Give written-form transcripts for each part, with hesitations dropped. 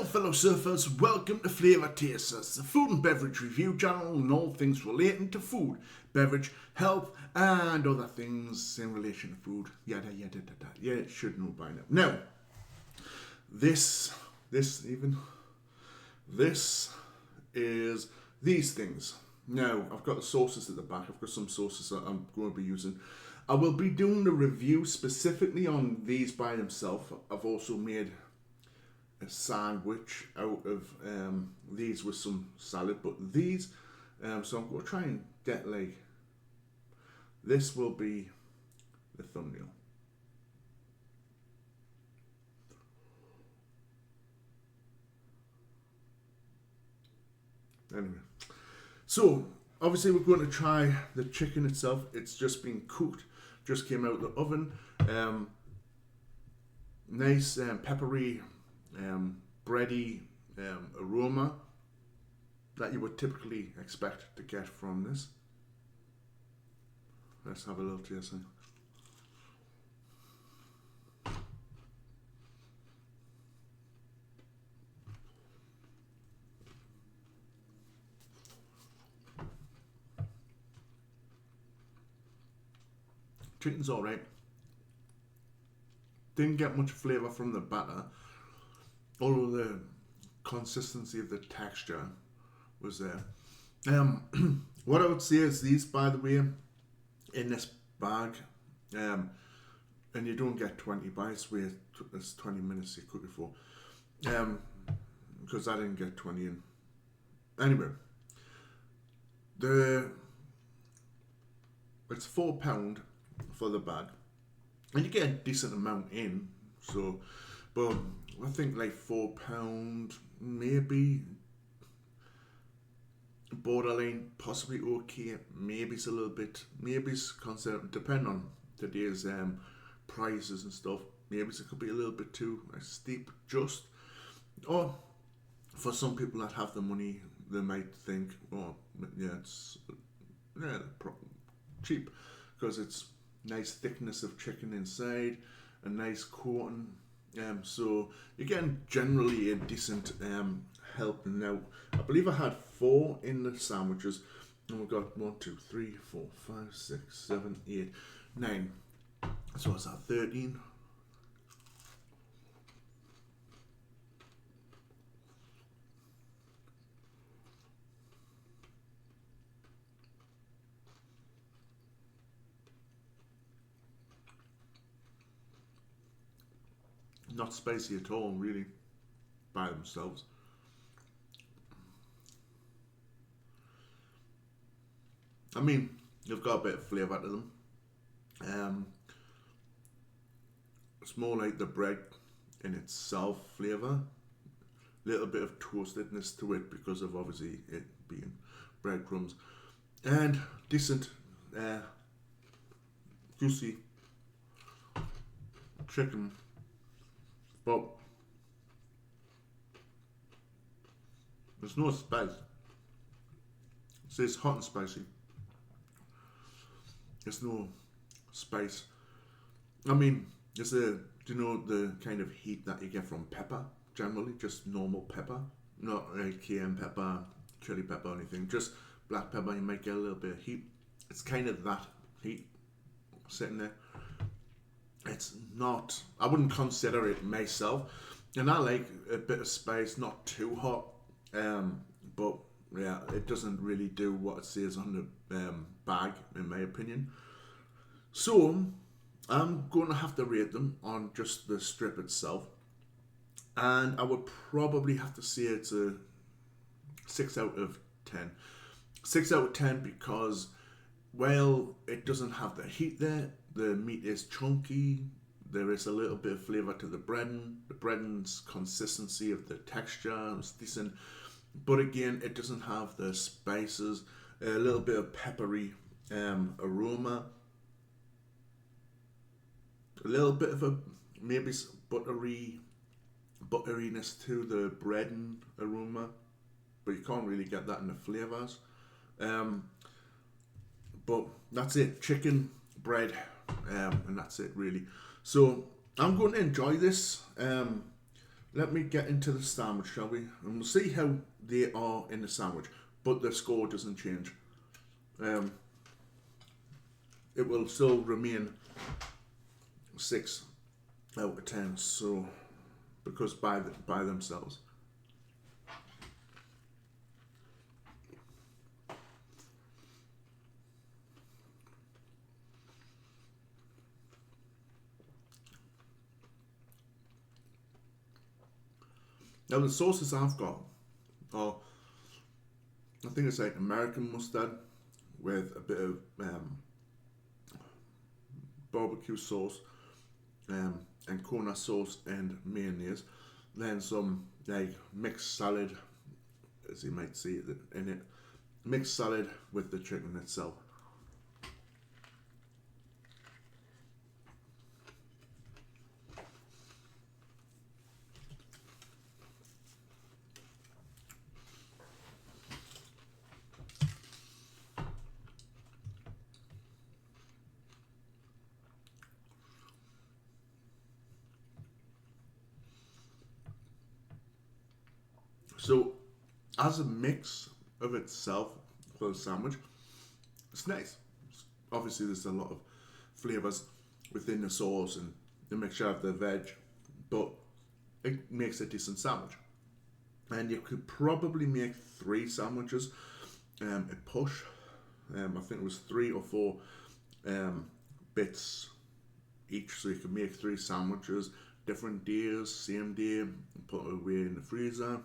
fellow surfers, welcome to Flavour Tasters, the food and beverage review channel and all things relating to food, beverage, health and other things in relation to food. Yada yada yada. Yeah, it should know by now. Now, this is these things. Now, I've got the sauces at the back. I've got some sauces that I'm going to be using. I will be doing a review specifically on these by themselves. I've also made a sandwich out of these with some salad, but these, so I'm going to try and get like, this will be the thumbnail. Anyway, so obviously we're going to try the chicken itself. It's just been cooked, just came out of the oven. Nice peppery, bready aroma that you would typically expect to get from this. Let's have a little taste. Chicken's alright. Didn't get much flavour from the batter, although the consistency of the texture was there. What I would say is these, by the way, in this bag, and you don't get 20 bites, where it's 20 minutes you cook it for, because I didn't get 20 in. Anyway, it's £4 for the bag, and you get a decent amount in. So, but I think like £4, maybe borderline, possibly okay. Maybe it's a little bit, maybe it's concerned, depending on today's prices and stuff. Maybe it could be a little bit too steep, just, or for some people that have the money, they might think, oh yeah, it's cheap, because it's nice thickness of chicken inside, a nice coating. So you're getting generally a decent helping out. I believe I had 4 in the sandwiches, and we got 1, 2, 3, 4, 5, 6, 7, 8, 9. So what's that? 13. Not spicy at all, really, by themselves. I mean, they've got a bit of flavour to them. It's more like the bread in itself flavour. Little bit of toastedness to it because of obviously it being breadcrumbs. And decent, juicy chicken. But there's no spice. It says hot and spicy. There's no spice. I mean, do you know the kind of heat that you get from pepper? Generally, just normal pepper, not like cayenne pepper, chili pepper, or anything. Just black pepper. You might get a little bit of heat. It's kind of that heat sitting there. It's not, I wouldn't consider it myself, and I like a bit of spice, not too hot, but yeah, it doesn't really do what it says on the bag, in my opinion. So I'm going to have to rate them on just the strip itself, and I would probably have to say it's a 6 out of 10. 6 out of 10 because, well, it doesn't have the heat there. The meat is chunky. There is a little bit of flavour to the breading. The breading's consistency of the texture is decent. But again, it doesn't have the spices. A little bit of peppery aroma. A little bit of a maybe buttery butteriness to the breading aroma, but you can't really get that in the flavours. But that's it, chicken, bread, and that's it really. So I'm going to enjoy this let me get into the sandwich, shall we? And we'll see how they are in the sandwich, but the score doesn't change. It will still remain 6 out of 10. So, because by themselves. Now the sauces I've got are, I think it's like American mustard with a bit of barbecue sauce and corn sauce and mayonnaise. Then some like mixed salad, as you might see in it, mixed salad with the chicken itself. So, as a mix of itself for the sandwich, it's nice. Obviously, there's a lot of flavors within the sauce and the mixture of the veg, but it makes a decent sandwich. And you could probably make 3 sandwiches a push. I think it was 3 or 4 bits each, so you could make 3 sandwiches, different days, same day, put it away in the freezer.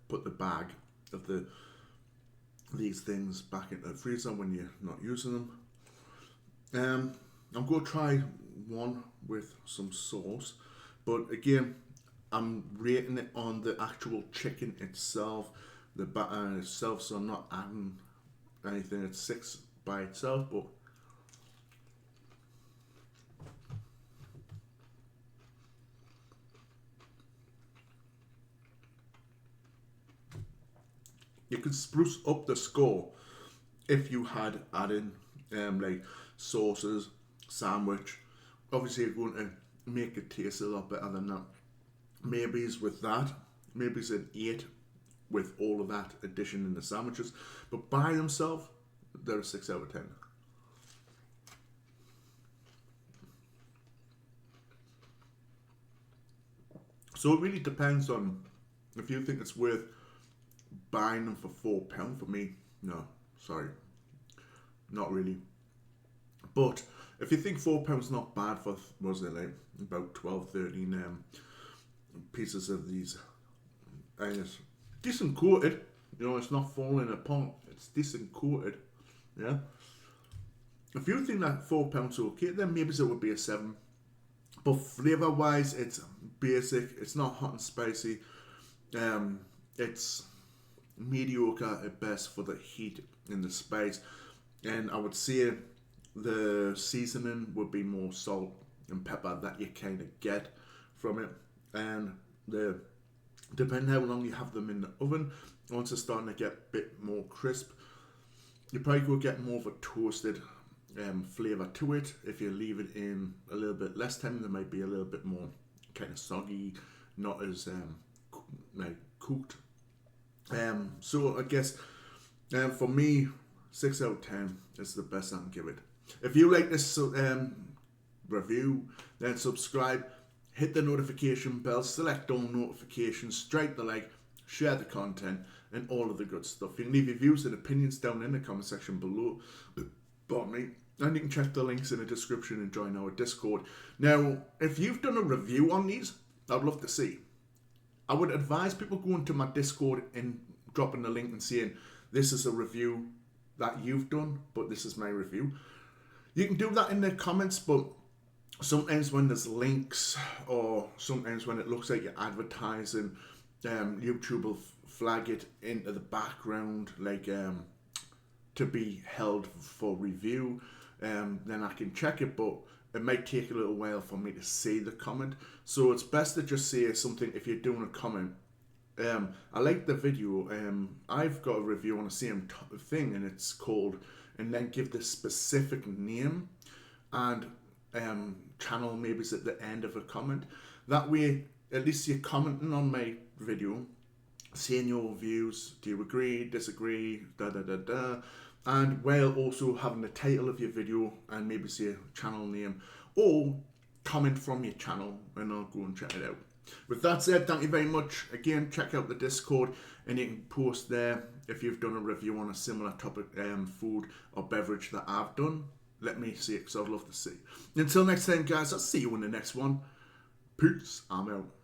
Put the bag of these things back into the freezer when you're not using them. I'm going to try one with some sauce, but again, I'm rating it on the actual chicken itself, the batter itself, so I'm not adding anything. It's 6 by itself, but you could spruce up the score if you had added like sauces, sandwich. Obviously, you're going to make it taste a lot better than that. Maybe's with that. Maybe's an 8 with all of that addition in the sandwiches. But by themselves, they're a 6 out of 10. So it really depends on if you think it's worth buying them for £4. For me, no, sorry, not really. But if you think £4 not bad for, was it like about 12, 13 pieces of these, and it's decent coated, you know, it's not falling apart, it's decent coated, yeah. If you think that £4 okay, then maybe it would be a 7. But flavour wise, it's basic, it's not hot and spicy, it's mediocre at best for the heat and the spice, and I would say the seasoning would be more salt and pepper that you kind of get from it, and depending how long you have them in the oven, once it's starting to get a bit more crisp, you probably go get more of a toasted flavour to it. If you leave it in a little bit less time, there might be a little bit more kind of soggy, not as like cooked. So I guess for me, 6 out of 10 is the best I can give it. If you like this review, then subscribe, hit the notification bell, select all notifications, strike the like, share the content, and all of the good stuff. You can leave your views and opinions down in the comment section below. Pardon me. And you can check the links in the description and join our Discord. Now, if you've done a review on these, I'd love to see. I would advise people going to my Discord and dropping the link and saying, this is a review that you've done, but this is my review. You can do that in the comments, but sometimes when there's links, or sometimes when it looks like you're advertising, YouTube will flag it into the background, like to be held for review. Then I can check it, but it might take a little while for me to see the comment. So it's best to just say something if you're doing a comment. I like the video. I've got a review on the same thing, and it's called, and then give the specific name and channel maybe it's at the end of a comment. That way, at least you're commenting on my video, saying your views. Do you agree, disagree, da da da da. And while also having the title of your video and maybe say a channel name or comment from your channel, and I'll go and check it out. With that said, thank you very much. Again, check out the Discord and you can post there if you've done a review on a similar topic, food or beverage that I've done. Let me see it because I'd love to see. Until next time, guys, I'll see you in the next one. Peace. I'm out.